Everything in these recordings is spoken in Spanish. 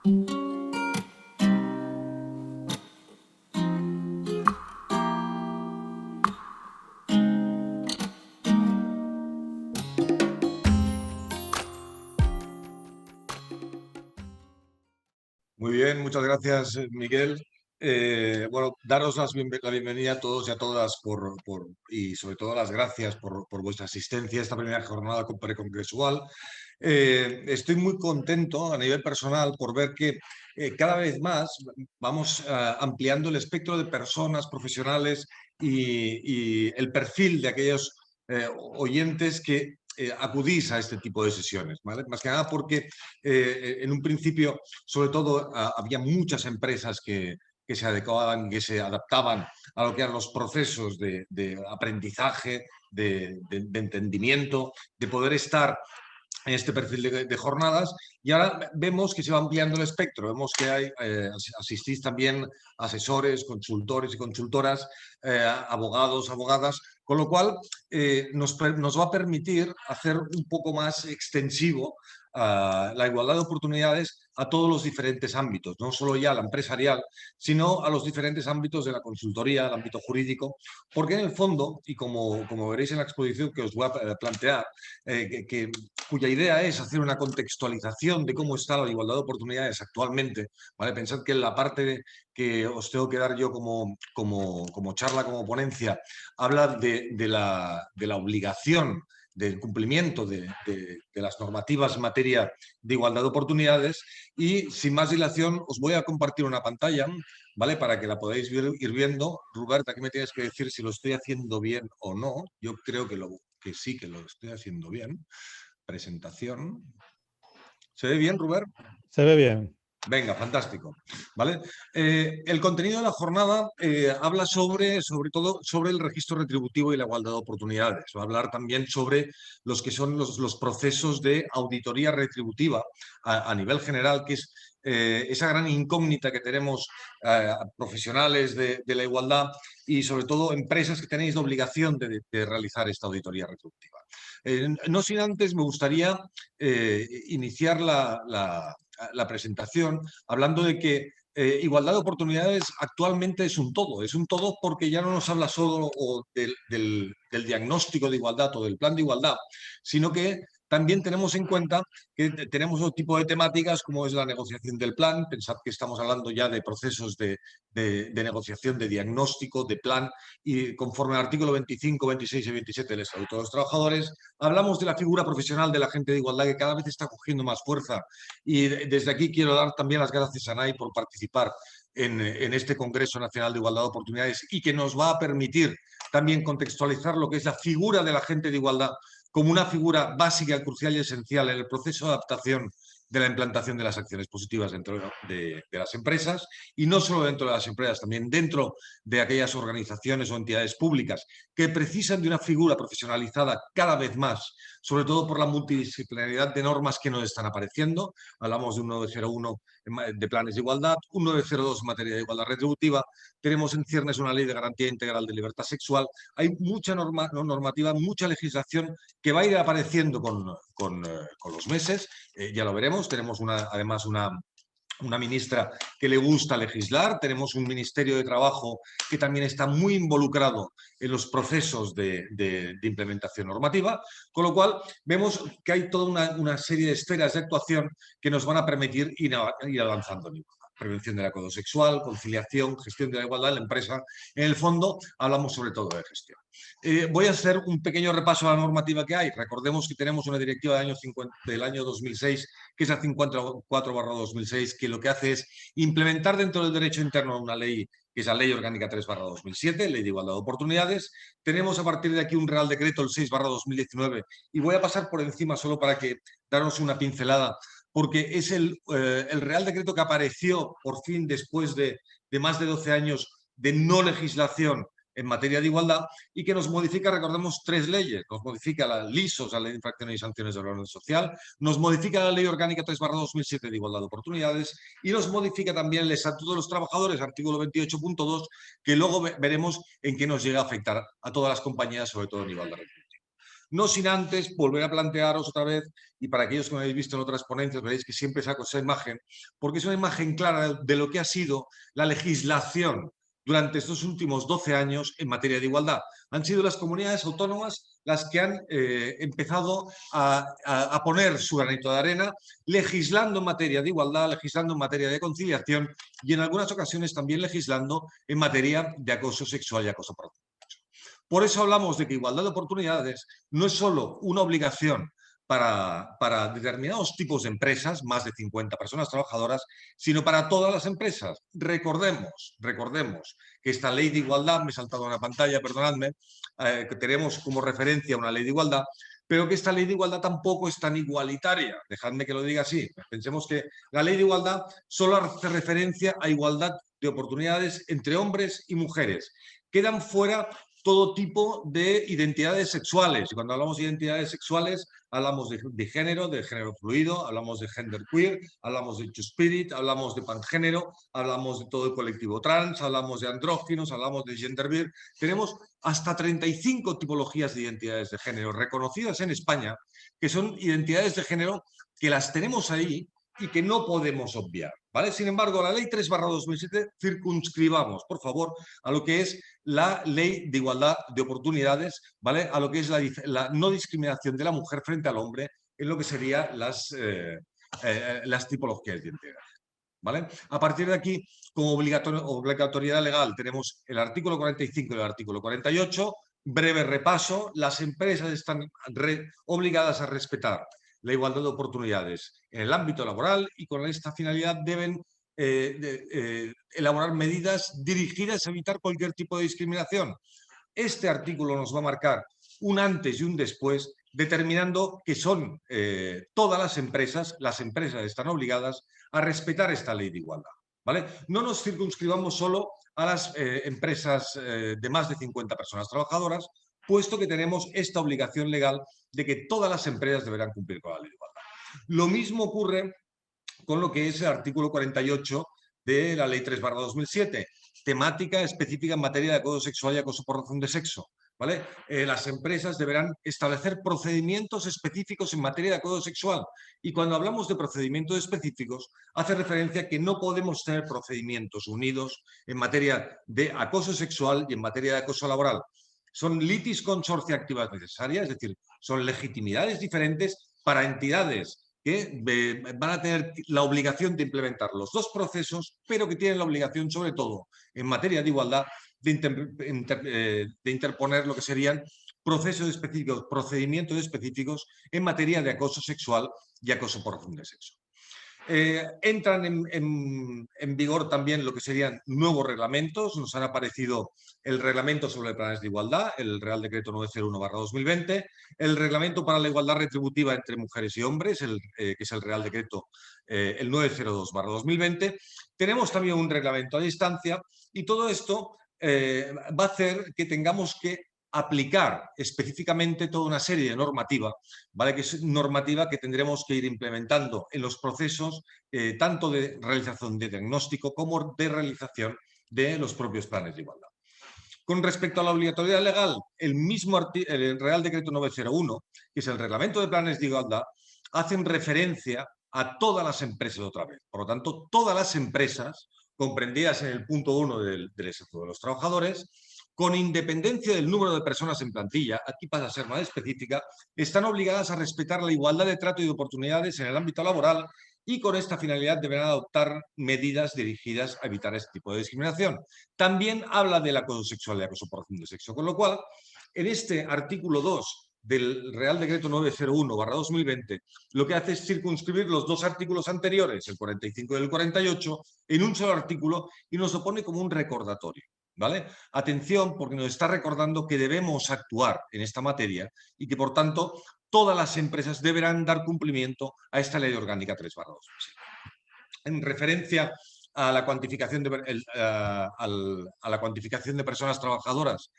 Muy bien, muchas gracias, Miguel. Bueno, daros la bienvenida a todos y a todas y sobre todo las gracias por vuestra asistencia a esta primera jornada precongresual. Estoy muy contento a nivel personal por ver que cada vez más vamos ampliando el espectro de personas profesionales y el perfil de aquellos oyentes que acudís a este tipo de sesiones, ¿vale? Más que nada porque en un principio, sobre todo, había muchas empresas que se adecuaban, que se adaptaban a lo que eran los procesos de aprendizaje, de entendimiento, de poder estar en este perfil de jornadas, y ahora vemos que se va ampliando el espectro, vemos que asistís también asesores, consultores y consultoras, abogados, abogadas, con lo cual nos va a permitir hacer un poco más extensivo la igualdad de oportunidades a todos los diferentes ámbitos, no solo ya la empresarial, sino a los diferentes ámbitos de la consultoría, el ámbito jurídico, porque en el fondo, y como veréis en la exposición que os voy a plantear, cuya idea es hacer una contextualización de cómo está la igualdad de oportunidades actualmente, ¿vale? Pensad que la parte que os tengo que dar yo como charla, como ponencia, habla de la obligación del cumplimiento de las normativas en materia de igualdad de oportunidades, y sin más dilación os voy a compartir una pantalla, ¿vale? Para que la podáis ir viendo. Roberta, aquí me tienes que decir si lo estoy haciendo bien o no. Yo creo que sí que lo estoy haciendo bien. Presentación. ¿Se ve bien, Rubén? Se ve bien. Venga, fantástico. ¿Vale? El contenido de la jornada habla sobre todo sobre el registro retributivo y la igualdad de oportunidades. Va a hablar también sobre los que son los procesos de auditoría retributiva a nivel general, que es esa gran incógnita que tenemos profesionales de la igualdad y sobre todo empresas que tenéis la obligación de realizar esta auditoría retributiva. No sin antes me gustaría iniciar la presentación hablando de que igualdad de oportunidades actualmente es un todo porque ya no nos habla solo del diagnóstico de igualdad o del plan de igualdad, sino que también tenemos en cuenta que tenemos otro tipo de temáticas como es la negociación del plan. Pensad que estamos hablando ya de procesos de negociación, de diagnóstico, de plan, y conforme al artículo 25, 26 y 27 del Estatuto de los Trabajadores, hablamos de la figura profesional de la agente de igualdad que cada vez está cogiendo más fuerza, y desde aquí quiero dar también las gracias a NAI por participar en este Congreso Nacional de Igualdad de Oportunidades, y que nos va a permitir también contextualizar lo que es la figura del agente de igualdad como una figura básica, crucial y esencial en el proceso de adaptación de la implantación de las acciones positivas dentro de las empresas, y no solo dentro de las empresas, también dentro de aquellas organizaciones o entidades públicas que precisan de una figura profesionalizada cada vez más, sobre todo por la multidisciplinaridad de normas que nos están apareciendo. Hablamos de un 901 de planes de igualdad, un 902 en materia de igualdad retributiva, tenemos en ciernes una ley de garantía integral de libertad sexual. Hay mucha normativa, mucha legislación que va a ir apareciendo con los meses, ya lo veremos. Tenemos además una ministra que le gusta legislar, tenemos un Ministerio de Trabajo que también está muy involucrado en los procesos de implementación normativa, con lo cual vemos que hay toda una serie de esferas de actuación que nos van a permitir ir avanzando en igualdad. Prevención del acoso sexual, conciliación, gestión de la igualdad en la empresa. En el fondo hablamos sobre todo de gestión. Voy a hacer un pequeño repaso a la normativa que hay. Recordemos que tenemos una directiva del año 2006, que es la 54/2006, que lo que hace es implementar dentro del derecho interno una ley, que es la Ley Orgánica 3/2007, Ley de Igualdad de Oportunidades. Tenemos a partir de aquí un Real Decreto, el 6/2019, y voy a pasar por encima solo para que daros una pincelada, porque es el Real Decreto que apareció por fin después de más de 12 años de no legislación en materia de igualdad, y que nos modifica, recordemos, tres leyes. Nos modifica la LISOS, la Ley de Infracciones y Sanciones de la Orden Social, nos modifica la Ley Orgánica 3/2007 de Igualdad de Oportunidades, y nos modifica también el Estatuto de los Trabajadores, artículo 28.2, que luego veremos en qué nos llega a afectar a todas las compañías, sobre todo en igualdad retributiva. No sin antes volver a plantearos otra vez, y para aquellos que me habéis visto en otras ponencias, veréis que siempre saco esa imagen, porque es una imagen clara de lo que ha sido la legislación durante estos últimos 12 años en materia de igualdad. Han sido las comunidades autónomas las que han empezado a poner su granito de arena, legislando en materia de igualdad, legislando en materia de conciliación y en algunas ocasiones también legislando en materia de acoso sexual y acoso parental. Por eso hablamos de que igualdad de oportunidades no es solo una obligación para determinados tipos de empresas, más de 50 personas trabajadoras, sino para todas las empresas. Recordemos que esta ley de igualdad, me he saltado una pantalla, perdonadme, que tenemos como referencia una ley de igualdad, pero que esta ley de igualdad tampoco es tan igualitaria. Dejadme que lo diga así. Pensemos que la ley de igualdad solo hace referencia a igualdad de oportunidades entre hombres y mujeres. Quedan fuera todo tipo de identidades sexuales. Y cuando hablamos de identidades sexuales, hablamos de género fluido, hablamos de gender queer, hablamos de two-spirit, hablamos de pangénero, hablamos de todo el colectivo trans, hablamos de andróginos, hablamos de genderqueer. Tenemos hasta 35 tipologías de identidades de género reconocidas en España, que son identidades de género que las tenemos ahí y que no podemos obviar, ¿vale? Sin embargo, la Ley 3/2007 circunscribamos, por favor, a lo que es la Ley de Igualdad de Oportunidades, ¿vale? A lo que es la no discriminación de la mujer frente al hombre en lo que serían las tipologías de identidad. ¿Vale? A partir de aquí, como obligatoriedad legal, tenemos el artículo 45 y el artículo 48. Breve repaso, las empresas están obligadas a respetar la igualdad de oportunidades en el ámbito laboral y con esta finalidad deben elaborar medidas dirigidas a evitar cualquier tipo de discriminación. Este artículo nos va a marcar un antes y un después, determinando que son todas las empresas están obligadas a respetar esta ley de igualdad. ¿Vale? No nos circunscribamos solo a las empresas de más de 50 personas trabajadoras, puesto que tenemos esta obligación legal de que todas las empresas deberán cumplir con la ley de igualdad. Lo mismo ocurre con lo que es el artículo 48 de la Ley 3/2007, temática específica en materia de acoso sexual y acoso por razón de sexo. ¿Vale? Las empresas deberán establecer procedimientos específicos en materia de acoso sexual. Y cuando hablamos de procedimientos específicos, hace referencia a que no podemos tener procedimientos unidos en materia de acoso sexual y en materia de acoso laboral. Son litis consortia activas necesarias, es decir, son legitimidades diferentes para entidades que van a tener la obligación de implementar los dos procesos, pero que tienen la obligación, sobre todo en materia de igualdad, de interponer lo que serían procesos específicos, procedimientos específicos en materia de acoso sexual y acoso por razón de sexo. Entran en vigor también lo que serían nuevos reglamentos. Nos han aparecido el reglamento sobre planes de igualdad, el Real Decreto 901/2020, el reglamento para la igualdad retributiva entre mujeres y hombres, que es el Real Decreto el 902/2020. Tenemos también un reglamento a distancia y todo esto va a hacer que tengamos que aplicar específicamente toda una serie de normativa, ¿vale? Que es normativa que tendremos que ir implementando en los procesos tanto de realización de diagnóstico como de realización de los propios planes de igualdad. Con respecto a la obligatoriedad legal, el Real Decreto 901, que es el Reglamento de Planes de Igualdad, hacen referencia a todas las empresas otra vez. Por lo tanto, todas las empresas comprendidas en el punto 1 del Estatuto de los Trabajadores, con independencia del número de personas en plantilla, aquí pasa a ser más específica, están obligadas a respetar la igualdad de trato y de oportunidades en el ámbito laboral y con esta finalidad deberán adoptar medidas dirigidas a evitar este tipo de discriminación. También habla del acoso sexual y acoso por razón de sexo, con lo cual, en este artículo 2 del Real Decreto 901/2020, lo que hace es circunscribir los dos artículos anteriores, el 45 y el 48, en un solo artículo y nos lo pone como un recordatorio. ¿Vale? Atención, porque nos está recordando que debemos actuar en esta materia y que, por tanto, todas las empresas deberán dar cumplimiento a esta Ley Orgánica 3/2007. En referencia a la cuantificación de personas trabajadoras,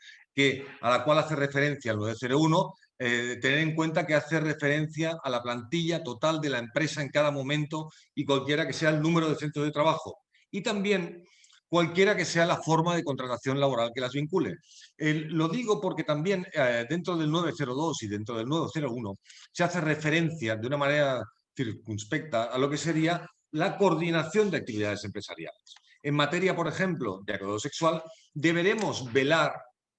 a la cual hace referencia el 901, tener en cuenta que hace referencia a la plantilla total de la empresa en cada momento y cualquiera que sea el número de centros de trabajo. Y también cualquiera que sea la forma de contratación laboral que las vincule. Lo digo porque también dentro del 902 y dentro del 901 se hace referencia de una manera circunspecta a lo que sería la coordinación de actividades empresariales. En materia, por ejemplo, de acoso sexual, deberemos velar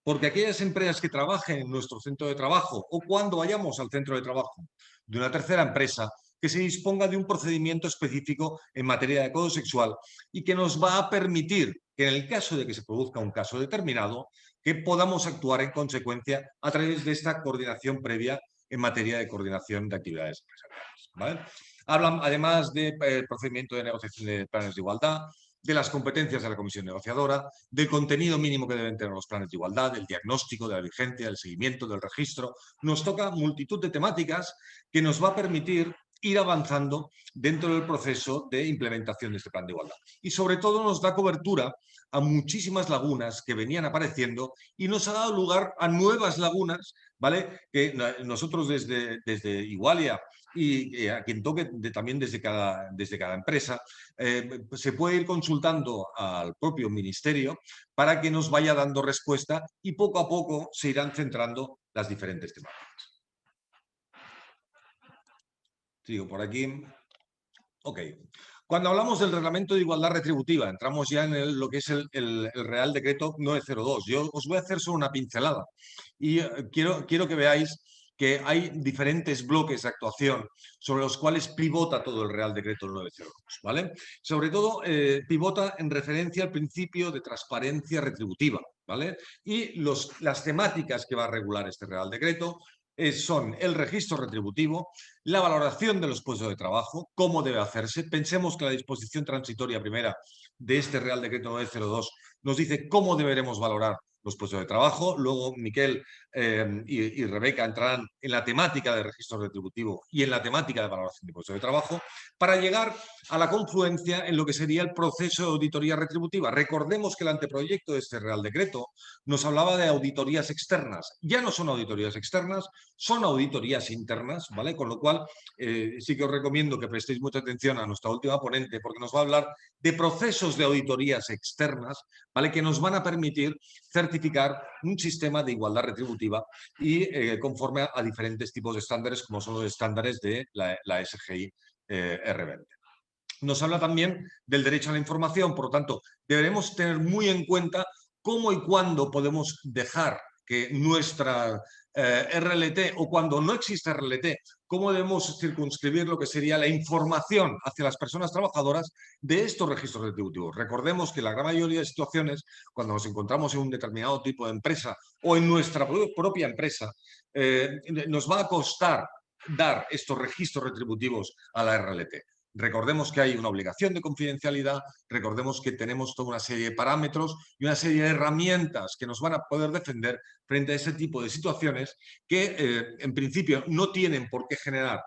porque aquellas empresas que trabajen en nuestro centro de trabajo o cuando vayamos al centro de trabajo de una tercera empresa, que se disponga de un procedimiento específico en materia de acoso sexual y que nos va a permitir que en el caso de que se produzca un caso determinado, que podamos actuar en consecuencia a través de esta coordinación previa en materia de coordinación de actividades empresariales. ¿Vale? Hablan además del procedimiento de negociación de planes de igualdad, de las competencias de la comisión negociadora, del contenido mínimo que deben tener los planes de igualdad, del diagnóstico, de la vigencia, del seguimiento, del registro. Nos toca multitud de temáticas que nos va a permitir ir avanzando dentro del proceso de implementación de este plan de igualdad. Y sobre todo nos da cobertura a muchísimas lagunas que venían apareciendo y nos ha dado lugar a nuevas lagunas, ¿vale? Que nosotros desde Igualia y a quien toque también desde cada empresa, se puede ir consultando al propio ministerio para que nos vaya dando respuesta y poco a poco se irán centrando las diferentes temáticas. Sigo por aquí. Ok. Cuando hablamos del reglamento de igualdad retributiva, entramos ya en lo que es el Real Decreto 902. Yo os voy a hacer solo una pincelada y quiero que veáis que hay diferentes bloques de actuación sobre los cuales pivota todo el Real Decreto 902, ¿vale? Sobre todo pivota en referencia al principio de transparencia retributiva, ¿vale? Y las temáticas que va a regular este Real Decreto son el registro retributivo, la valoración de los puestos de trabajo, cómo debe hacerse. Pensemos que la disposición transitoria primera de este Real Decreto 902 nos dice cómo deberemos valorar los puestos de trabajo. Luego Miquel y Rebeca entrarán en la temática de registro retributivo y en la temática de valoración de puestos de trabajo para llegar a la confluencia en lo que sería el proceso de auditoría retributiva. Recordemos que el anteproyecto de este Real Decreto nos hablaba de auditorías externas. Ya no son auditorías externas, son auditorías internas, ¿vale? Con lo cual, sí que os recomiendo que prestéis mucha atención a nuestra última ponente porque nos va a hablar de procesos de auditorías externas, ¿vale? Que nos van a permitir certificar un sistema de igualdad retributiva y conforme a diferentes tipos de estándares, como son los estándares de la SGI R20. Nos habla también del derecho a la información, por lo tanto, deberemos tener muy en cuenta cómo y cuándo podemos dejar que nuestra RLT o cuando no existe RLT, cómo debemos circunscribir lo que sería la información hacia las personas trabajadoras de estos registros retributivos. Recordemos que la gran mayoría de situaciones, cuando nos encontramos en un determinado tipo de empresa o en nuestra propia empresa, nos va a costar dar estos registros retributivos a la RLT. Recordemos que hay una obligación de confidencialidad, recordemos que tenemos toda una serie de parámetros y una serie de herramientas que nos van a poder defender frente a ese tipo de situaciones que en principio no tienen por qué generar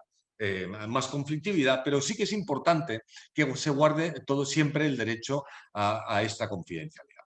más conflictividad, pero sí que es importante que se guarde todo siempre el derecho a esta confidencialidad.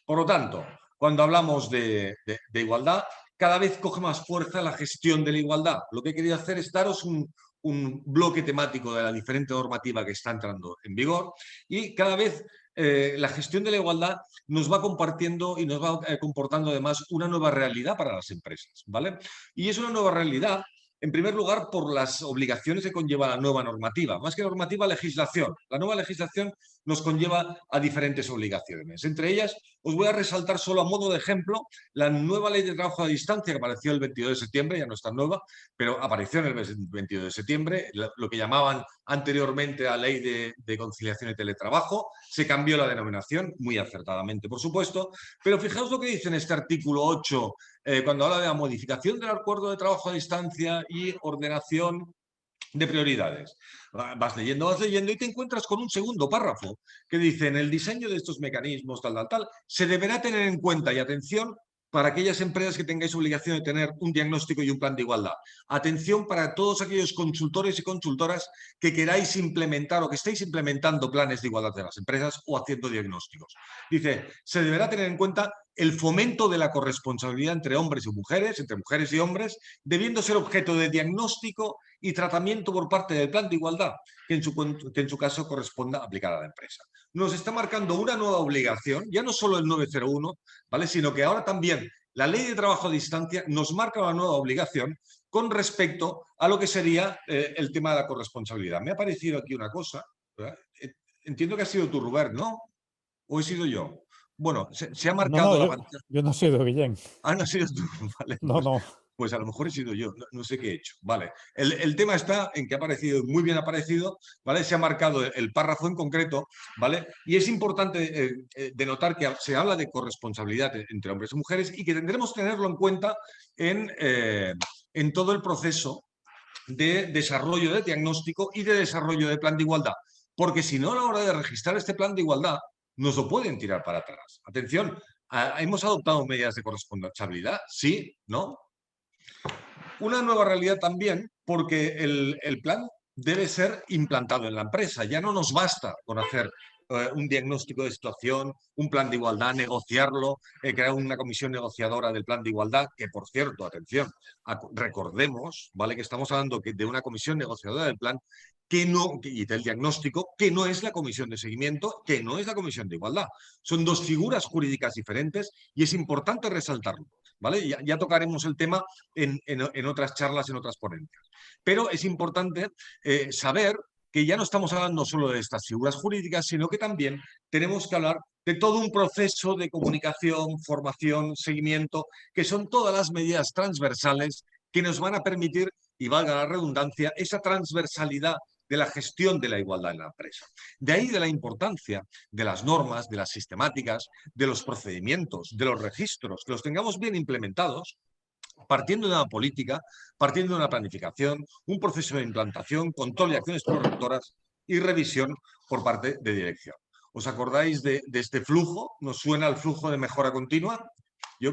Por lo tanto, cuando hablamos de igualdad, cada vez coge más fuerza la gestión de la igualdad. Lo que he querido hacer es daros un bloque temático de la diferente normativa que está entrando en vigor y cada vez la gestión de la igualdad nos va compartiendo y nos va comportando además una nueva realidad para las empresas, ¿vale? Y es una nueva realidad, en primer lugar, por las obligaciones que conlleva la nueva normativa. Más que normativa, legislación. La nueva legislación nos conlleva a diferentes obligaciones. Entre ellas, os voy a resaltar solo a modo de ejemplo la nueva ley de trabajo a distancia que apareció el 22 de septiembre, ya no es tan nueva, pero apareció en el 22 de septiembre, lo que llamaban anteriormente la ley de conciliación y teletrabajo. Se cambió la denominación, muy acertadamente, por supuesto, pero fijaos lo que dice en este artículo 8, cuando habla de la modificación del acuerdo de trabajo a distancia y ordenación de prioridades. Vas leyendo y te encuentras con un segundo párrafo que dice, en el diseño de estos mecanismos, tal, se deberá tener en cuenta, y atención, para aquellas empresas que tengáis obligación de tener un diagnóstico y un plan de igualdad. Atención para todos aquellos consultores y consultoras que queráis implementar o que estéis implementando planes de igualdad de las empresas o haciendo diagnósticos. Dice, se deberá tener en cuenta el fomento de la corresponsabilidad entre hombres y mujeres, entre mujeres y hombres, debiendo ser objeto de diagnóstico y tratamiento por parte del plan de igualdad, que en su caso corresponda aplicar a la empresa. nos está marcando una nueva obligación, ya no solo el 901, ¿vale? Sino que ahora también la ley de trabajo a distancia nos marca una nueva obligación con respecto a lo que sería el tema de la corresponsabilidad. Me ha parecido aquí una cosa, ¿verdad? Entiendo que ha sido tú, Rubén, ¿no? ¿O he sido yo? Bueno, se ha No, no, marcado la pantalla. yo no he sido Guillén. Ah, no has sido tú. Vale, No, no. pues a lo mejor he sido yo. No, no sé qué he hecho. Vale. El tema está en que ha aparecido, muy bien aparecido, ¿vale? Se ha marcado el párrafo en concreto, ¿vale? Y es importante denotar que se habla de corresponsabilidad entre hombres y mujeres y que tendremos que tenerlo en cuenta en todo el proceso de desarrollo de diagnóstico y de desarrollo de plan de igualdad. Porque si no, a la hora de registrar este plan de igualdad, nos lo pueden tirar para atrás. Atención, ¿hemos adoptado medidas de corresponsabilidad? Sí, ¿no? Una nueva realidad también, porque el plan debe ser implantado en la empresa. Ya no nos basta con hacer un diagnóstico de situación, un plan de igualdad, negociarlo, crear una comisión negociadora del plan de igualdad, que por cierto, atención, recordemos, ¿vale? Que estamos hablando de una comisión negociadora del plan que no, y del diagnóstico, que no es la comisión de seguimiento, que no es la comisión de igualdad. Son dos figuras jurídicas diferentes y es importante resaltarlo, ¿vale? Ya tocaremos el tema en otras charlas, en otras ponencias. Pero es importante saber que ya no estamos hablando solo de estas figuras jurídicas, sino que también tenemos que hablar de todo un proceso de comunicación, formación, seguimiento, que son todas las medidas transversales que nos van a permitir, y valga la redundancia, esa transversalidad de la gestión de la igualdad en la empresa. De ahí de la importancia de las normas, de las sistemáticas, de los procedimientos, de los registros, que los tengamos bien implementados, partiendo de una política, partiendo de una planificación, un proceso de implantación, control y acciones correctoras y revisión por parte de dirección. ¿Os acordáis de este flujo? ¿Nos suena el flujo de mejora continua? Yo,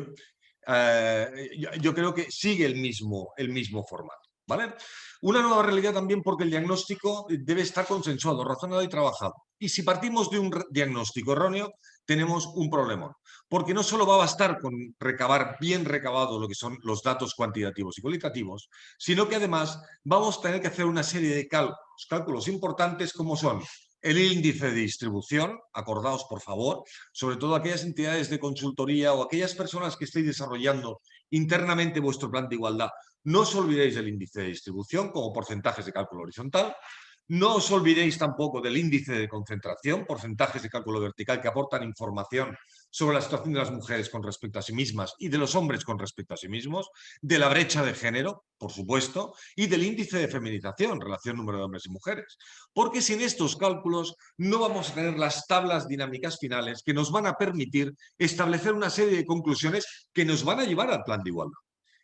yo creo que sigue el mismo formato. ¿Vale? Una nueva realidad también porque el diagnóstico debe estar consensuado, razonado y trabajado. Y si partimos de un diagnóstico erróneo, tenemos un problema. Porque no solo va a bastar con recabar bien recabado lo que son los datos cuantitativos y cualitativos, sino que además vamos a tener que hacer una serie de cálculos importantes como son el índice de distribución, acordaos por favor, sobre todo aquellas entidades de consultoría o aquellas personas que estéis desarrollando internamente vuestro plan de igualdad, no os olvidéis del índice de distribución como porcentajes de cálculo horizontal. No os olvidéis tampoco del índice de concentración, porcentajes de cálculo vertical que aportan información sobre la situación de las mujeres con respecto a sí mismas y de los hombres con respecto a sí mismos, de la brecha de género, por supuesto, y del índice de feminización, relación número de hombres y mujeres. Porque sin estos cálculos no vamos a tener las tablas dinámicas finales que nos van a permitir establecer una serie de conclusiones que nos van a llevar al plan de igualdad.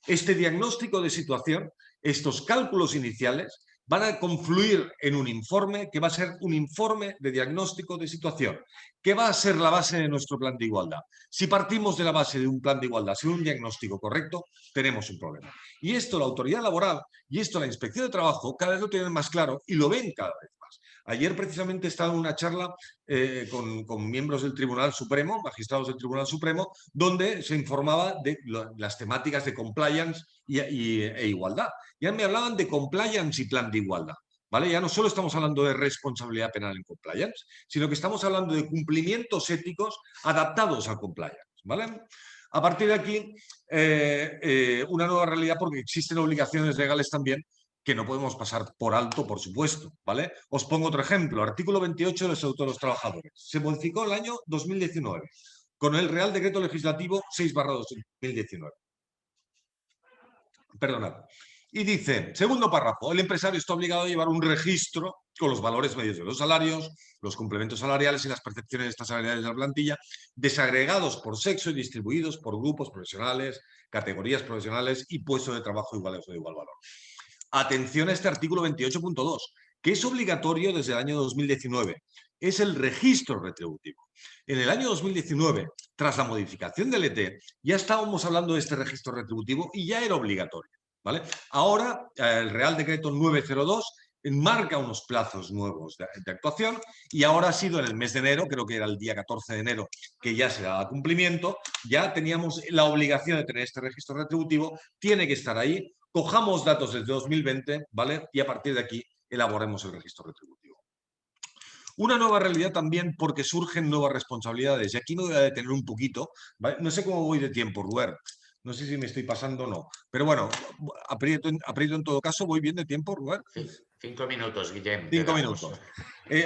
Este diagnóstico de situación, estos cálculos iniciales, van a confluir en un informe que va a ser un informe de diagnóstico de situación, que va a ser la base de nuestro plan de igualdad. Si partimos de la base de un plan de igualdad sin un diagnóstico correcto, tenemos un problema. Y esto la autoridad laboral y esto la inspección de trabajo cada vez lo tienen más claro y lo ven cada vez más. Ayer precisamente estaba en una charla con miembros del Tribunal Supremo, magistrados del Tribunal Supremo, donde se informaba de las temáticas de compliance e igualdad. Ya me hablaban de compliance y plan de igualdad. ¿Vale? Ya no solo estamos hablando de responsabilidad penal en compliance, sino que estamos hablando de cumplimientos éticos adaptados al compliance. ¿Vale? A partir de aquí, una nueva realidad porque existen obligaciones legales también que no podemos pasar por alto, por supuesto, ¿vale? Os pongo otro ejemplo, artículo 28 del Estatuto de los Trabajadores. Se modificó en el año 2019 con el Real Decreto Legislativo 6/2019. Perdonad. Y dice, segundo párrafo, el empresario está obligado a llevar un registro con los valores medios de los salarios, los complementos salariales y las percepciones de estas salariales de la plantilla, desagregados por sexo y distribuidos por grupos profesionales, categorías profesionales y puestos de trabajo iguales o de igual valor. Atención a este artículo 28.2, que es obligatorio desde el año 2019. Es el registro retributivo. En el año 2019, tras la modificación del ET, ya estábamos hablando de este registro retributivo y ya era obligatorio. ¿Vale? Ahora, el Real Decreto 902 marca unos plazos nuevos de actuación y ahora ha sido en el mes de enero, creo que era el día 14 de enero, que ya se daba cumplimiento, ya teníamos la obligación de tener este registro retributivo, tiene que estar ahí, cojamos datos desde 2020, ¿vale? Y a partir de aquí elaboremos el registro retributivo. Una nueva realidad también porque surgen nuevas responsabilidades. Y aquí me voy a detener un poquito, ¿vale? No sé cómo voy de tiempo, Ruber. No sé si me estoy pasando o no. Pero bueno, aprieto en todo caso. ¿Voy bien de tiempo, Ruber? 5 minutos, Guillem, te 5 damos. minutos.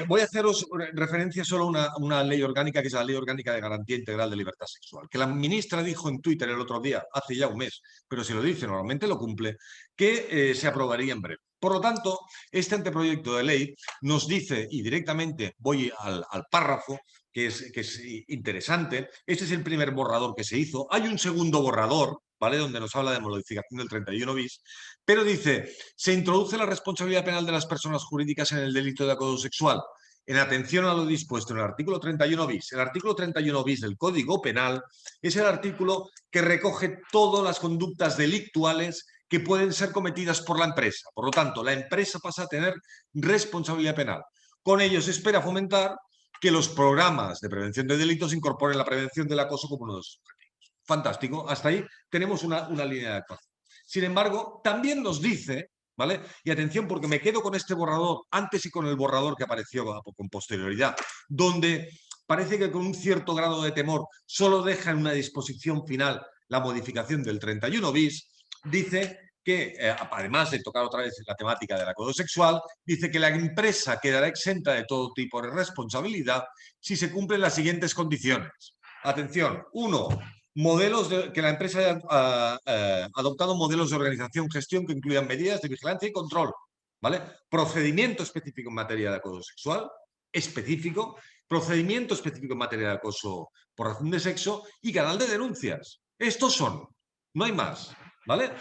Voy a haceros referencia solo a una ley orgánica, que es la Ley Orgánica de Garantía Integral de Libertad Sexual, que la ministra dijo en Twitter el otro día, hace ya un mes, pero si lo dice, normalmente lo cumple, que se aprobaría en breve. Por lo tanto, este anteproyecto de ley nos dice, y directamente voy al párrafo, que es interesante. Este es el primer borrador que se hizo. Hay un segundo borrador, ¿vale?, donde nos habla de modificación del 31 bis, pero dice: se introduce la responsabilidad penal de las personas jurídicas en el delito de acoso sexual, en atención a lo dispuesto en el artículo 31 bis. El artículo 31 bis del Código Penal es el artículo que recoge todas las conductas delictuales que pueden ser cometidas por la empresa. Por lo tanto, la empresa pasa a tener responsabilidad penal. Con ello se espera fomentar que los programas de prevención de delitos incorporen la prevención del acoso como uno de sus objetivos. Fantástico. Hasta ahí tenemos una línea de actuación. Sin embargo, también nos dice, ¿vale? Y atención, porque me quedo con este borrador antes y con el borrador que apareció con posterioridad, donde parece que con un cierto grado de temor solo deja en una disposición final la modificación del 31 bis, dice que, además de tocar otra vez la temática del acoso sexual, dice que la empresa quedará exenta de todo tipo de responsabilidad si se cumplen las siguientes condiciones. Atención, 1, que la empresa haya adoptado modelos de organización, gestión que incluyan medidas de vigilancia y control, ¿vale? Procedimiento específico en materia de acoso sexual, específico, procedimiento específico en materia de acoso por razón de sexo y canal de denuncias. Estos son, no hay más, ¿vale?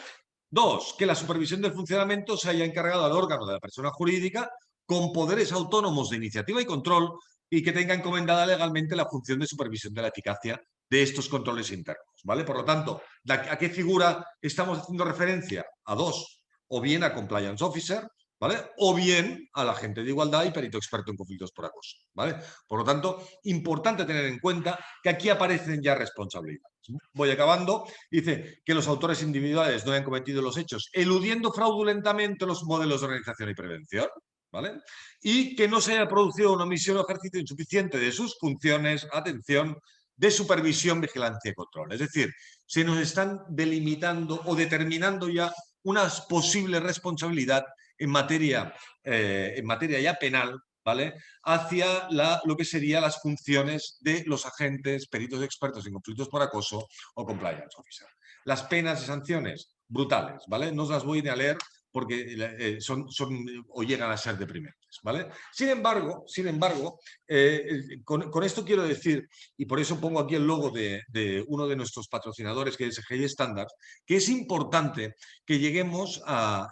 2, que la supervisión del funcionamiento se haya encargado al órgano de la persona jurídica con poderes autónomos de iniciativa y control y que tenga encomendada legalmente la función de supervisión de la eficacia de estos controles internos, ¿vale? Por lo tanto, ¿a qué figura estamos haciendo referencia? A 2, o bien a Compliance Officer, ¿vale? O bien al agente de igualdad y perito experto en conflictos por acoso, ¿vale? Por lo tanto, importante tener en cuenta que aquí aparecen ya responsabilidades. Voy acabando. Dice que los autores individuales no hayan cometido los hechos eludiendo fraudulentamente los modelos de organización y prevención, ¿vale? Y que no se haya producido una omisión o ejercicio insuficiente de sus funciones, atención, de supervisión, vigilancia y control. Es decir, se nos están delimitando o determinando ya una posible responsabilidad en materia ya penal, ¿vale?, hacia lo que serían las funciones de los agentes, peritos expertos en conflictos por acoso o compliance officer. Las penas y sanciones, brutales, ¿vale? No os las voy a leer porque son o llegan a ser deprimentes, ¿vale? Sin embargo, con esto quiero decir, y por eso pongo aquí el logo de uno de nuestros patrocinadores, que es SGI Standards, que es importante que lleguemos a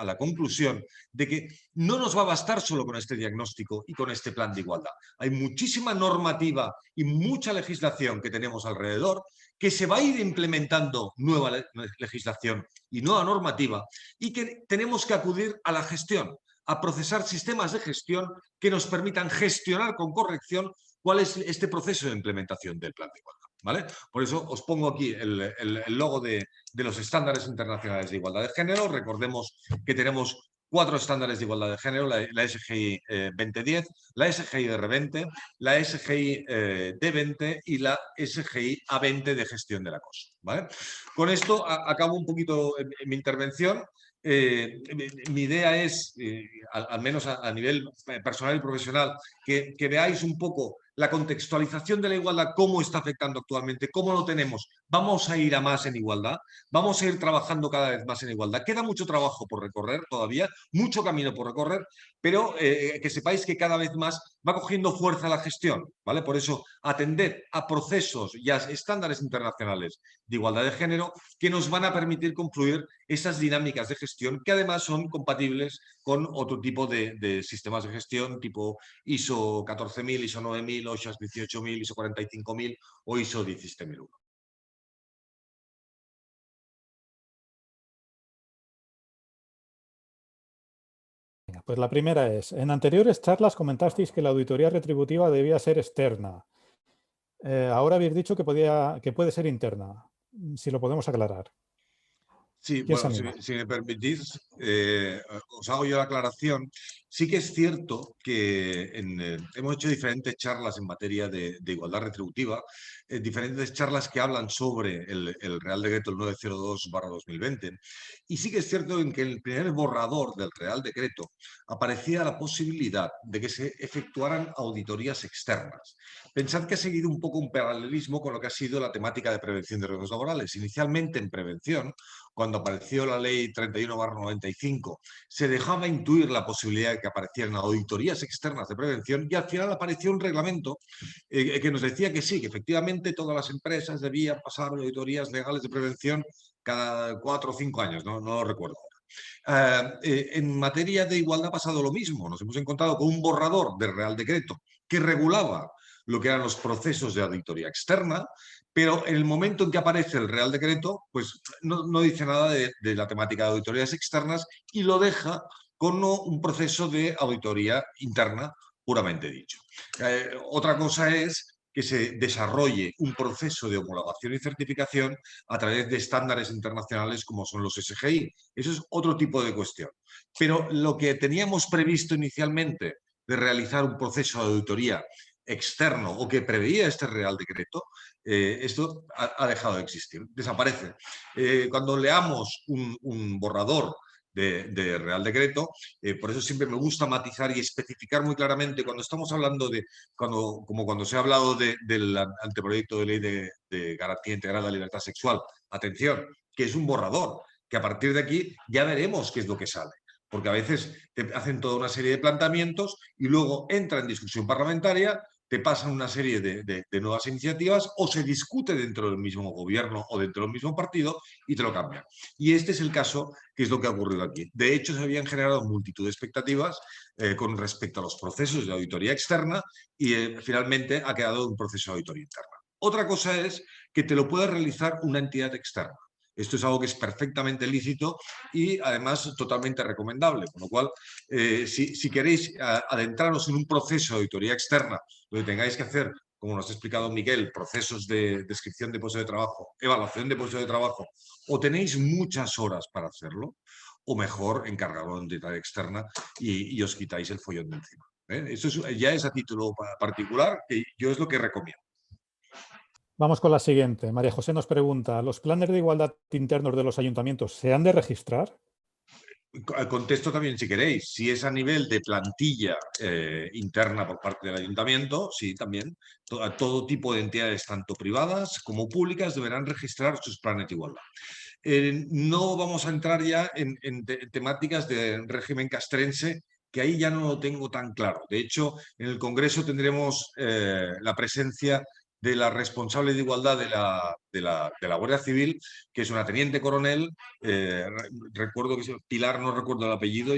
la conclusión de que no nos va a bastar solo con este diagnóstico y con este plan de igualdad. Hay muchísima normativa y mucha legislación que tenemos alrededor que se va a ir implementando nueva legislación y nueva normativa y que tenemos que acudir a la gestión, a procesar sistemas de gestión que nos permitan gestionar con corrección cuál es este proceso de implementación del plan de igualdad, ¿vale? Por eso os pongo aquí el logo de los estándares internacionales de igualdad de género. Recordemos que tenemos 4 estándares de igualdad de género: la SGI 2010, la SGI R20, la SGI D20 y la SGI A20 de gestión del acoso, ¿vale? Con esto acabo un poquito mi intervención. Mi idea es, al menos a nivel personal y profesional, que veáis un poco la contextualización de la igualdad, cómo está afectando actualmente, cómo lo tenemos. Vamos a ir a más en igualdad, vamos a ir trabajando cada vez más en igualdad. Queda mucho trabajo por recorrer todavía, mucho camino por recorrer, pero que sepáis que cada vez más va cogiendo fuerza la gestión, ¿vale? Por eso, atended a procesos y a estándares internacionales de igualdad de género que nos van a permitir confluir esas dinámicas de gestión que además son compatibles con otro tipo de sistemas de gestión tipo ISO 14000, ISO 9000, OSHA 18000, ISO 45000 o ISO 17001. Pues la primera es, en anteriores charlas comentasteis que la auditoría retributiva debía ser externa. Ahora habéis dicho que puede ser interna, si lo podemos aclarar. Sí, ¿Quién se bueno, anima? si me permitís, os hago yo la aclaración. Sí que es cierto que hemos hecho diferentes charlas en materia de igualdad retributiva, diferentes charlas que hablan sobre el Real Decreto el 902/2020, y sí que es cierto en que en el primer borrador del Real Decreto aparecía la posibilidad de que se efectuaran auditorías externas. Pensad que ha seguido un poco un paralelismo con lo que ha sido la temática de prevención de riesgos laborales. Inicialmente en prevención, cuando apareció la ley 31/95, se dejaba intuir la posibilidad de que aparecieran auditorías externas de prevención y al final apareció un reglamento que nos decía que sí, que efectivamente todas las empresas debían pasar auditorías legales de prevención cada 4 o 5 años, no lo recuerdo. En materia de igualdad ha pasado lo mismo. Nos hemos encontrado con un borrador del Real Decreto que regulaba lo que eran los procesos de auditoría externa, pero en el momento en que aparece el Real Decreto, pues no dice nada de la temática de auditorías externas y lo deja con un proceso de auditoría interna puramente dicho. Otra cosa es que se desarrolle un proceso de homologación y certificación a través de estándares internacionales como son los SGI. Eso es otro tipo de cuestión. Pero lo que teníamos previsto inicialmente de realizar un proceso de auditoría externo o que preveía este Real Decreto, esto ha dejado de existir, desaparece. Cuando leamos un borrador de Real Decreto, por eso siempre me gusta matizar y especificar muy claramente cuando estamos hablando como cuando se ha hablado del anteproyecto de ley de garantía integral de la libertad sexual. Atención, que es un borrador, que a partir de aquí ya veremos qué es lo que sale. Porque a veces te hacen toda una serie de planteamientos y luego entra en discusión parlamentaria, te pasan una serie de nuevas iniciativas o se discute dentro del mismo gobierno o dentro del mismo partido y te lo cambian. Y este es el caso que es lo que ha ocurrido aquí. De hecho, se habían generado multitud de expectativas con respecto a los procesos de auditoría externa y finalmente ha quedado un proceso de auditoría interna. Otra cosa es que te lo pueda realizar una entidad externa. Esto es algo que es perfectamente lícito y además totalmente recomendable, con lo cual, si queréis adentraros en un proceso de auditoría externa, donde tengáis que hacer, como nos ha explicado Miguel, procesos de descripción de puesto de trabajo, evaluación de puesto de trabajo, o tenéis muchas horas para hacerlo, o mejor, encargarlo de entidad externa y os quitáis el follón de encima. Eso ya es a título particular, que yo es lo que recomiendo. Vamos con la siguiente. María José nos pregunta, ¿los planes de igualdad internos de los ayuntamientos se han de registrar? Contesto también si queréis. Si es a nivel de plantilla interna por parte del ayuntamiento, sí, también. Todo tipo de entidades, tanto privadas como públicas, deberán registrar sus planes de igualdad. No vamos a entrar ya en temáticas de régimen castrense, que ahí ya no lo tengo tan claro. De hecho, en el Congreso tendremos la presencia de la responsable de igualdad de la Guardia Civil, que es una teniente coronel. Recuerdo que Pilar, no recuerdo el apellido,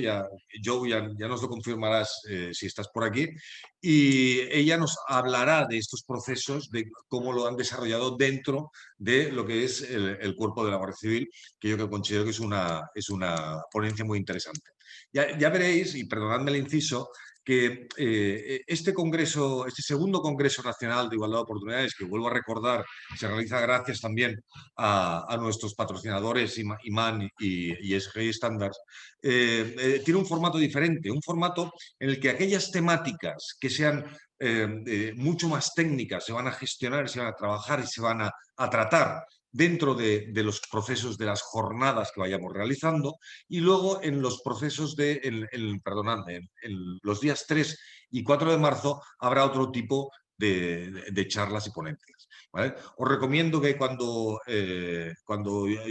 Joe, ya nos lo confirmarás si estás por aquí. Y ella nos hablará de estos procesos, de cómo lo han desarrollado dentro de lo que es el cuerpo de la Guardia Civil, que yo considero que es una ponencia muy interesante. Ya veréis, y perdonadme el inciso, que este congreso, este segundo Congreso Nacional de Igualdad de Oportunidades, que vuelvo a recordar, se realiza gracias también a nuestros patrocinadores IMAN y SGI Standards, tiene un formato diferente, un formato en el que aquellas temáticas que sean mucho más técnicas se van a gestionar, se van a trabajar y se van a tratar dentro de los procesos de las jornadas que vayamos realizando y luego en los procesos perdonadme, en los días 3 y 4 de marzo habrá otro tipo de charlas y ponencias. ¿Vale? Os recomiendo que cuando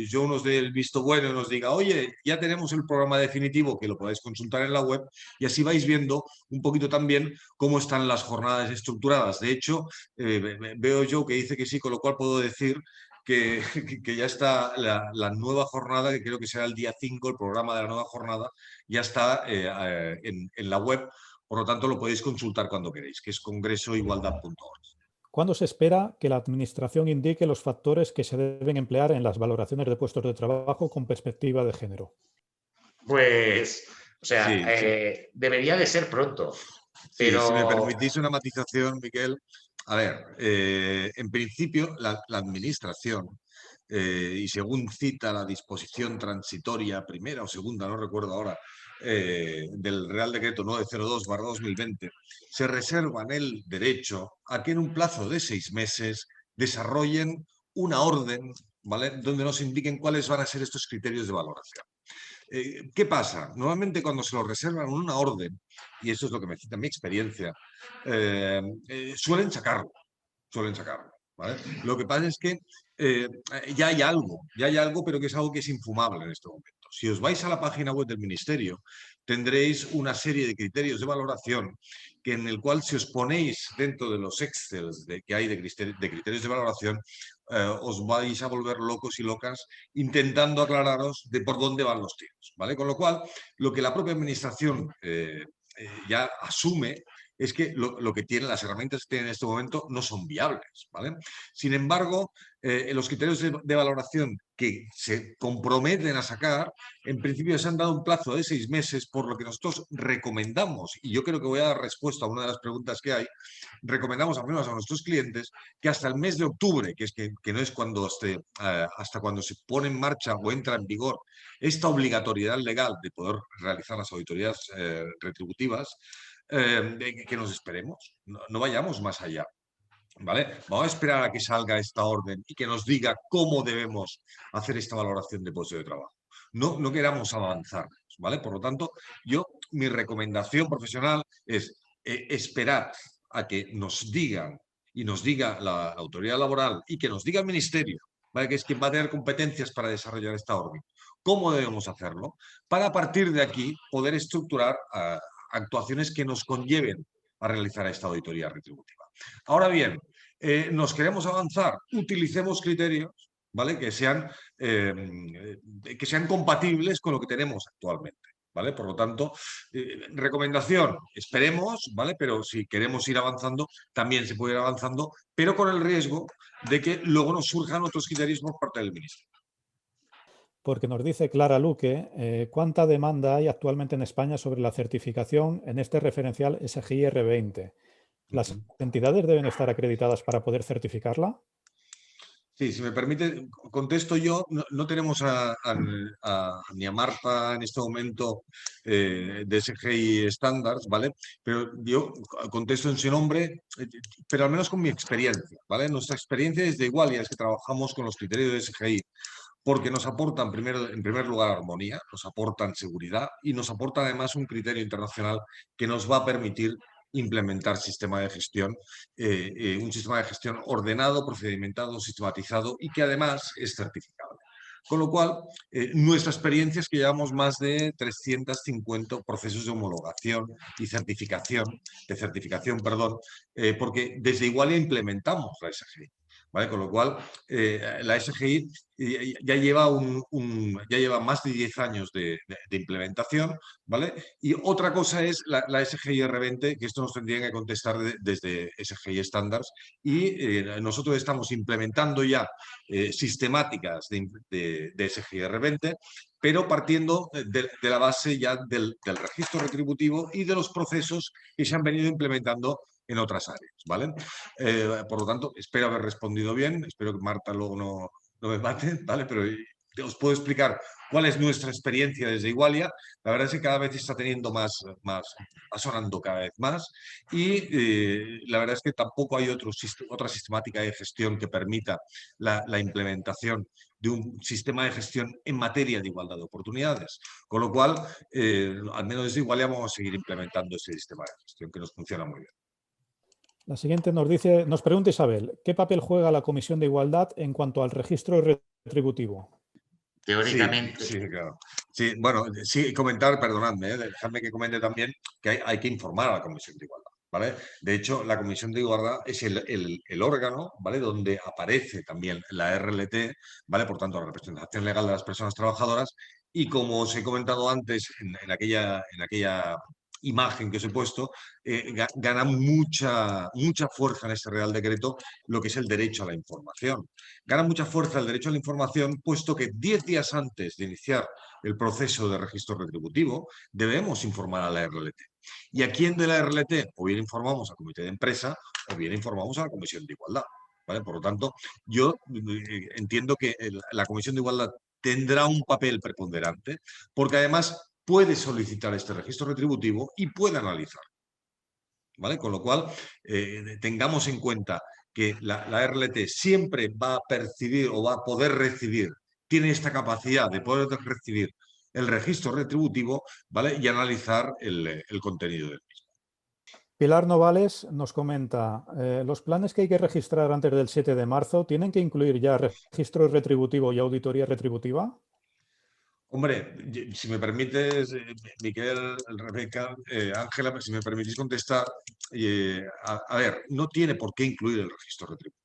yo nos dé el visto bueno y nos diga, oye, ya tenemos el programa definitivo, que lo podáis consultar en la web y así vais viendo un poquito también cómo están las jornadas estructuradas. De hecho, veo yo que dice que sí, con lo cual puedo decir que ya está la nueva jornada, que creo que será el día 5, el programa de la nueva jornada, ya está en la web, por lo tanto lo podéis consultar cuando queréis, que es congresoigualdad.org. ¿Cuándo se espera que la Administración indique los factores que se deben emplear en las valoraciones de puestos de trabajo con perspectiva de género? Pues, o sea, Sí. debería de ser pronto, Sí, si me pero permitís una matización, Miquel. A ver, en principio la Administración y según cita la disposición transitoria primera o segunda, no recuerdo ahora, del Real Decreto 902/2020, se reservan el derecho a que en un plazo de 6 meses desarrollen una orden, ¿vale?, donde nos indiquen cuáles van a ser estos criterios de valoración. ¿Qué pasa? Normalmente cuando se lo reservan en una orden, y eso es lo que me cita mi experiencia, suelen sacarlo, ¿vale? Lo que pasa es que ya hay algo, pero que es algo que es infumable en este momento. Si os vais a la página web del Ministerio, tendréis una serie de criterios de valoración en el cual si os ponéis dentro de los Excel que hay de criterios de valoración, os vais a volver locos y locas intentando aclararos de por dónde van los tiros, ¿vale? Con lo cual, lo que la propia Administración ya asume es que lo que tienen, las herramientas que tienen en este momento no son viables, ¿vale? Sin embargo, los criterios de valoración que se comprometen a sacar, en principio se han dado un plazo de 6 meses, por lo que nosotros recomendamos, y yo creo que voy a dar respuesta a una de las preguntas que hay, recomendamos al menos a nuestros clientes que hasta el mes de octubre, que no es cuando hasta cuando se pone en marcha o entra en vigor esta obligatoriedad legal de poder realizar las auditorías retributivas, que nos esperemos, no vayamos más allá. ¿Vale? Vamos a esperar a que salga esta orden y que nos diga cómo debemos hacer esta valoración de puesto de trabajo. No queramos avanzar, ¿vale? Por lo tanto, mi recomendación profesional es esperar a que nos digan y nos diga la autoridad laboral y que nos diga el Ministerio, ¿vale?, que es quien va a tener competencias para desarrollar esta orden, cómo debemos hacerlo, para a partir de aquí poder estructurar actuaciones que nos conlleven a realizar esta auditoría retributiva. Ahora bien, nos queremos avanzar, utilicemos criterios, ¿vale?, que sean compatibles con lo que tenemos actualmente, ¿vale? Por lo tanto, recomendación, esperemos, ¿vale? Pero si queremos ir avanzando, también se puede ir avanzando, pero con el riesgo de que luego nos surjan otros criterios por parte del Ministerio. Porque nos dice Clara Luque, ¿cuánta demanda hay actualmente en España sobre la certificación en este referencial SGIR 20? ¿Las entidades deben estar acreditadas para poder certificarla? Sí, si me permite, contesto yo. No tenemos ni a Marta en este momento de SGI Standards, ¿vale? Pero yo contesto en su nombre, pero al menos con mi experiencia, ¿vale? Nuestra experiencia es de Igualia, es que trabajamos con los criterios de SGI porque nos aportan, en primer lugar, armonía, nos aportan seguridad y nos aportan además un criterio internacional que nos va a permitir implementar sistema de gestión, un sistema de gestión ordenado, procedimentado, sistematizado y que además es certificable. Con lo cual, nuestra experiencia es que llevamos más de 350 procesos de homologación y certificación, porque desde Igualia implementamos la SGI. ¿Vale? Con lo cual, la SGI ya lleva más de 10 años de implementación, ¿vale? Y otra cosa es la SGI R20, que esto nos tendrían que contestar desde SGI Standards, y nosotros estamos implementando ya sistemáticas de SGI R20, pero partiendo de la base ya del registro retributivo y de los procesos que se han venido implementando en otras áreas, ¿vale? Por lo tanto, espero haber respondido bien, espero que Marta luego no me mate, ¿vale? Pero os puedo explicar cuál es nuestra experiencia desde Igualia. La verdad es que cada vez está teniendo va sonando cada vez más, y la verdad es que tampoco hay otra sistemática de gestión que permita la implementación de un sistema de gestión en materia de igualdad de oportunidades. Con lo cual, al menos desde Igualia vamos a seguir implementando ese sistema de gestión que nos funciona muy bien. La siguiente nos pregunta Isabel, ¿qué papel juega la Comisión de Igualdad en cuanto al registro retributivo? Teóricamente. Sí, claro. Sí, bueno, sí, comentar, perdonadme, dejadme que comente también que hay que informar a la Comisión de Igualdad, ¿vale? De hecho, la Comisión de Igualdad es el órgano, ¿vale?, donde aparece también la RLT, ¿vale? Por tanto, la representación legal de las personas trabajadoras, y como os he comentado antes en aquella imagen que os he puesto, gana mucha fuerza en este Real Decreto lo que es el derecho a la información. Gana mucha fuerza el derecho a la información, puesto que 10 días antes de iniciar el proceso de registro retributivo debemos informar a la RLT. ¿Y a quién de la RLT? O bien informamos al comité de empresa o bien informamos a la Comisión de Igualdad. ¿vale? Por lo tanto, yo entiendo que la Comisión de Igualdad tendrá un papel preponderante, porque además puede solicitar este registro retributivo y puede analizar, ¿vale? Con lo cual, tengamos en cuenta que la RLT siempre va a percibir o va a poder recibir, tiene esta capacidad de poder recibir el registro retributivo, ¿vale? Y analizar el contenido del mismo. Pilar Novales nos comenta, los planes que hay que registrar antes del 7 de marzo, ¿tienen que incluir ya registro retributivo y auditoría retributiva? Hombre, si me permites, Miquel, Rebeca, Ángela, si me permitís contestar, a ver, no tiene por qué incluir el registro retributivo.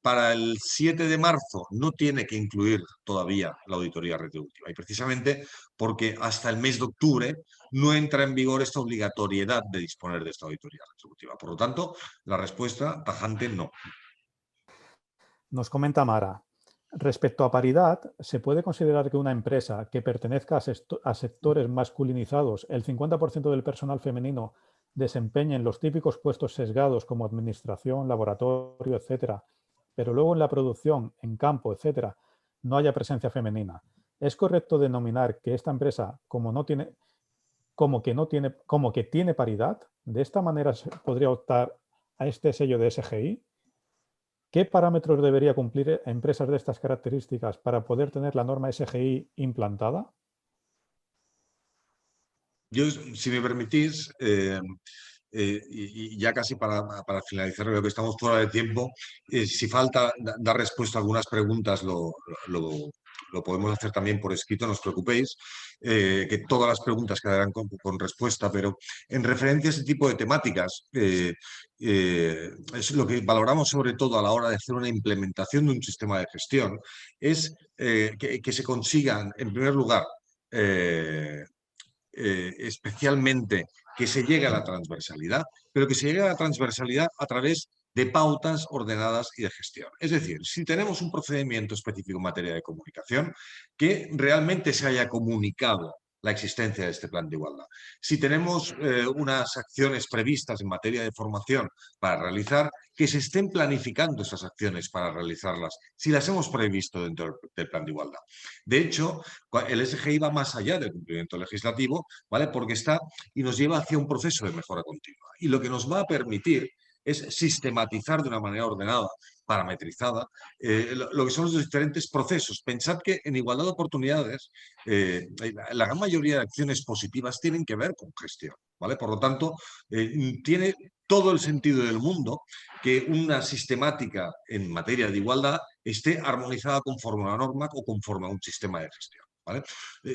Para el 7 de marzo no tiene que incluir todavía la auditoría retributiva, y precisamente porque hasta el mes de octubre no entra en vigor esta obligatoriedad de disponer de esta auditoría retributiva. Por lo tanto, la respuesta tajante no. Nos comenta Mara, respecto a paridad, ¿se puede considerar que una empresa que pertenezca a sectores masculinizados, el 50% del personal femenino desempeñe en los típicos puestos sesgados como administración, laboratorio, etcétera, pero luego en la producción, en campo, etcétera, no haya presencia femenina? ¿Es correcto denominar que esta empresa, como que tiene paridad? ¿De esta manera se podría optar a este sello de SGI? ¿Qué parámetros debería cumplir empresas de estas características para poder tener la norma SGI implantada? Yo, si me permitís, y ya casi para finalizar, creo que estamos fuera de tiempo, si falta dar respuesta a algunas preguntas, lo podemos hacer también por escrito, no os preocupéis, que todas las preguntas quedarán con respuesta, pero en referencia a este tipo de temáticas, es lo que valoramos sobre todo a la hora de hacer una implementación de un sistema de gestión, es que se consigan, en primer lugar, especialmente que se llegue a la transversalidad, pero que se llegue a la transversalidad a través de pautas ordenadas y de gestión. Es decir, si tenemos un procedimiento específico en materia de comunicación, que realmente se haya comunicado la existencia de este plan de igualdad. Si tenemos unas acciones previstas en materia de formación para realizar, que se estén planificando esas acciones para realizarlas, si las hemos previsto dentro del plan de igualdad. De hecho, el SGI va más allá del cumplimiento legislativo, ¿vale? Porque está y nos lleva hacia un proceso de mejora continua. Y lo que nos va a permitir es sistematizar de una manera ordenada, parametrizada, lo que son los diferentes procesos. Pensad que en igualdad de oportunidades, la gran mayoría de acciones positivas tienen que ver con gestión, ¿vale? Por lo tanto, tiene todo el sentido del mundo que una sistemática en materia de igualdad esté armonizada conforme a una norma o conforme a un sistema de gestión, ¿vale?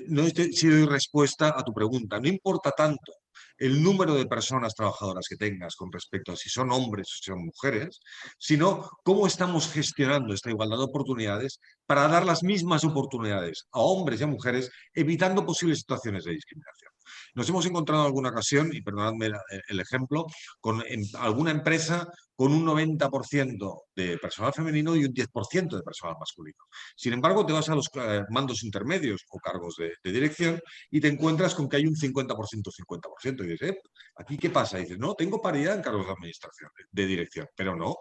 No sé si doy respuesta a tu pregunta. No importa tanto el número de personas trabajadoras que tengas con respecto a si son hombres o si son mujeres, sino cómo estamos gestionando esta igualdad de oportunidades para dar las mismas oportunidades a hombres y a mujeres, evitando posibles situaciones de discriminación. Nos hemos encontrado en alguna ocasión, y perdonadme el ejemplo, con alguna empresa con un 90% de personal femenino y un 10% de personal masculino. Sin embargo, te vas a los mandos intermedios o cargos de dirección y te encuentras con que hay un 50%, 50%. Y dices, ¿aquí qué pasa? Y dices, no, tengo paridad en cargos de administración, de dirección, pero no.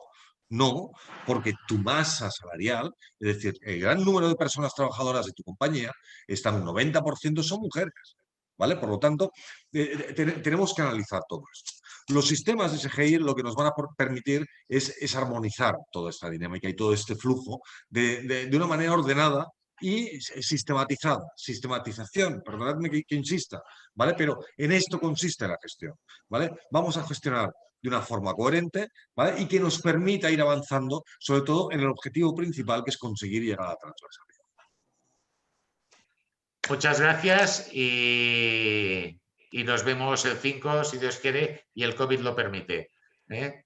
No, porque tu masa salarial, es decir, el gran número de personas trabajadoras de tu compañía, están un 90% son mujeres, ¿vale? Por lo tanto, tenemos que analizar todo esto. Los sistemas de SGI lo que nos van a permitir es armonizar toda esta dinámica y todo este flujo de una manera ordenada y sistematizada. Sistematización, perdonadme que insista, ¿vale? Pero en esto consiste la gestión, ¿vale? Vamos a gestionar de una forma coherente, ¿vale? Y que nos permita ir avanzando, sobre todo en el objetivo principal, que es conseguir llegar a la transversalidad. Muchas gracias y nos vemos el 5, si Dios quiere, y el COVID lo permite. ¿eh?